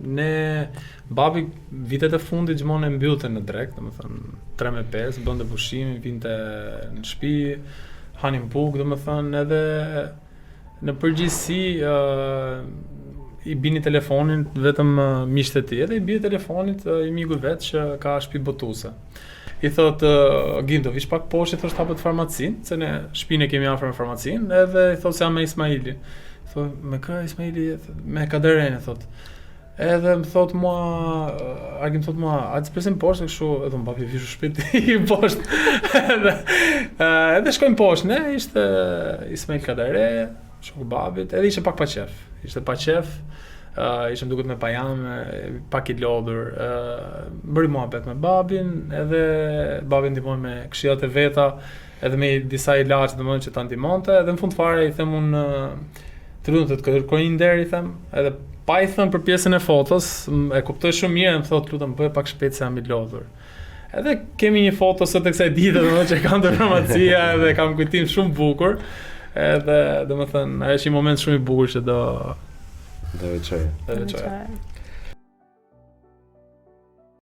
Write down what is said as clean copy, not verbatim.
Babi vitet e fundit gjithmonë e mbyllte në drek, domethënë 3-5, bënte pushimin, vinte në shtëpi, hanin bukë, domethënë edhe në përgjithësi i bini telefonin vetëm miqtë e tij, edhe i bie telefonit i miku vet që ka shtëpi botuese. I thot Gindo, vish pak poshtë, thosh hapet farmacinë, se ne shtëpinë kemi afër me farmacinë, edhe i thot se jam me Ismaili. Thot, me kë Ismaili? Me Kaderën, thot. Edhe më thot mua, Argim thot mua, a të presim poshtë, kështu, edhe më babi vishu shpiti i poshtë. Edhe shkojmë poshtë, ne, ishte Ismail Kadere, shoku babit, edhe ishte pak pa qef. Ishte duket me pajam, pak i lodhur, bëri muhabet me babin, edhe babin ndihmoi me këshillat e veta, edhe me disa ilaçe domethënë që ta ndihmonte, edhe në fund fare i them unë të lutem të kërkoj një nder, i them, edhe pa i thënë për pjesën e fotos, e kuptoj shumë mirë, më thotë lutem bëj pak shpejt se jam i lodhur. Edhe kemi një foto sot e kësaj dite domethënë që kam te farmacia edhe kam kujtim shumë bukur, edhe domethënë ajo është një moment shumë i bukur që do veçoj.